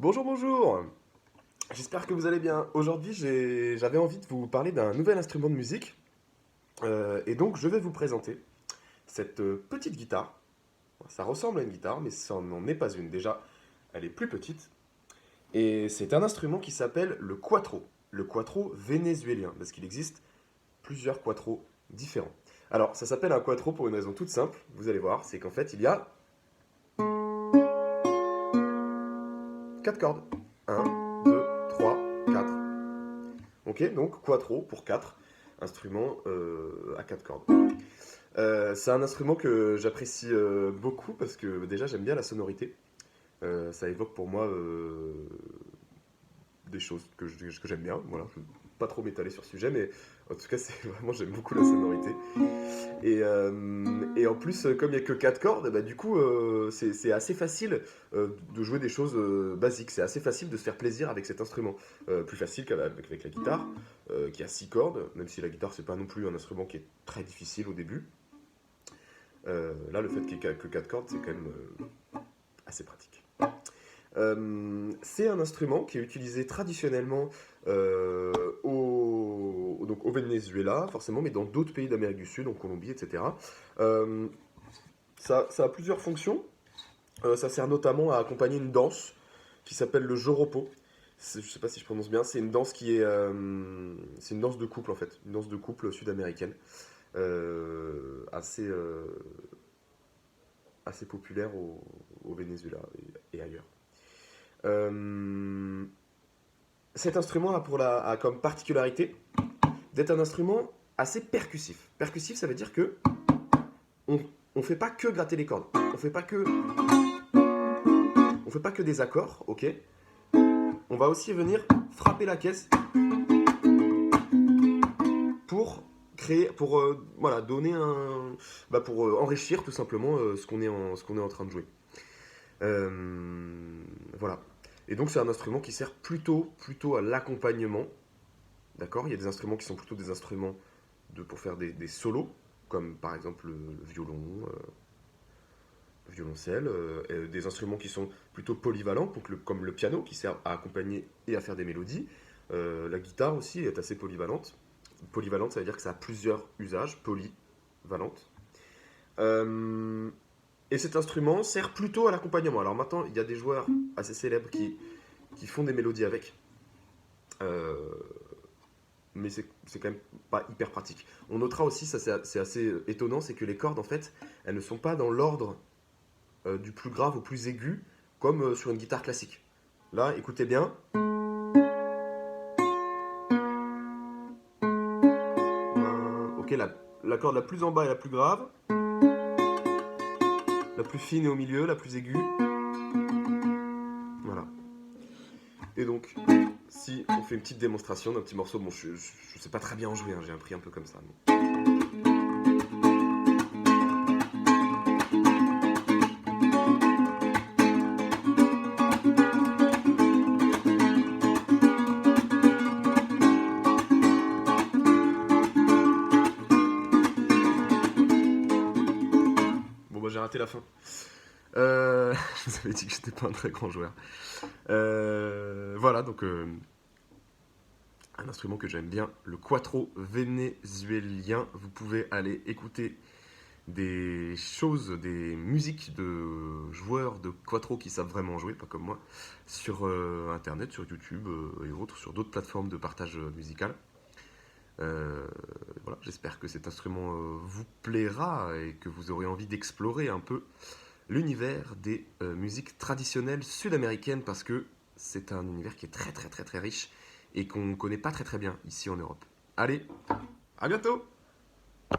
Bonjour, bonjour. J'espère que vous allez bien. Aujourd'hui, j'avais envie de vous parler d'un nouvel instrument de musique. Et donc, je vais vous présenter cette petite guitare. Ça ressemble à une guitare, mais ça n'en est pas une. Déjà, elle est plus petite. Et c'est un instrument qui s'appelle le quattro. Le quattro vénézuélien, parce qu'il existe plusieurs quattros différents. Alors, ça s'appelle un quattro pour une raison toute simple. Vous allez voir, c'est qu'en fait, il y a quatre cordes. Un, 2, 3, 4. Ok, donc quattro pour 4 instruments à 4 cordes. C'est un instrument que j'apprécie beaucoup parce que déjà j'aime bien la sonorité. Ça évoque pour moi des choses que j'aime bien. Voilà, je ne vais pas trop m'étaler sur ce sujet, mais en tout cas, c'est vraiment j'aime beaucoup la sonorité. Et en plus, comme il n'y a que 4 cordes, bah, du coup, c'est assez facile de jouer des choses basiques. C'est assez facile de se faire plaisir avec cet instrument. Plus facile qu'avec la guitare, qui a 6 cordes, même si la guitare, c'est pas non plus un instrument qui est très difficile au début. Là, le fait qu'il n'y ait que 4 cordes, c'est quand même assez pratique. C'est un instrument qui est utilisé traditionnellement donc au Venezuela, forcément, mais dans d'autres pays d'Amérique du Sud, en Colombie, etc. Euh, ça a plusieurs fonctions. Ça sert notamment à accompagner une danse qui s'appelle le joropo. Je ne sais pas si je prononce bien. C'est une danse c'est une danse de couple en fait, une danse de couple sud-américaine, assez populaire au Venezuela et ailleurs. Euh, Cet instrument a comme particularité d'être un instrument assez percussif. Percussif, ça veut dire que on, on fait pas que gratter les cordes. On fait pas que des accords, ok. On va aussi venir frapper la caisse pour créer, pour voilà, donner pour enrichir tout simplement ce qu'on est en train de jouer. Voilà. Et donc c'est un instrument qui sert plutôt à l'accompagnement. D'accord. Il y a des instruments qui sont plutôt des instruments pour faire des solos, comme par exemple le violon, le violoncelle, et des instruments qui sont plutôt polyvalents, donc comme le piano, qui sert à accompagner et à faire des mélodies. La guitare aussi est assez polyvalente. Polyvalente, ça veut dire que ça a plusieurs usages, polyvalente. Euh, et cet instrument sert plutôt à l'accompagnement. Alors maintenant, il y a des joueurs assez célèbres qui font des mélodies avec. Euh, mais c'est quand même pas hyper pratique. On notera aussi, ça c'est assez étonnant, c'est que les cordes en fait, elles ne sont pas dans l'ordre du plus grave au plus aigu, comme sur une guitare classique. Là, écoutez bien. Ok, la corde la plus en bas est la plus grave, la plus fine est au milieu, la plus aiguë. Voilà. Et donc, si on fait une petite démonstration d'un petit morceau, bon, je sais pas très bien en jouer, hein, j'ai appris un peu comme ça. Mais... Bon, bah j'ai raté la fin. Je vous avais dit que j'étais pas un très grand joueur. Voilà, donc un instrument que j'aime bien, le quattro vénézuélien. Vous pouvez aller écouter des choses, des musiques de joueurs de quattro qui savent vraiment jouer, pas comme moi, sur Internet, sur YouTube et autres, sur d'autres plateformes de partage musical. Voilà, j'espère que cet instrument vous plaira et que vous aurez envie d'explorer un peu l'univers des musiques traditionnelles sud-américaines parce que c'est un univers qui est très riche et qu'on ne connaît pas très bien ici en Europe. Allez, à bientôt!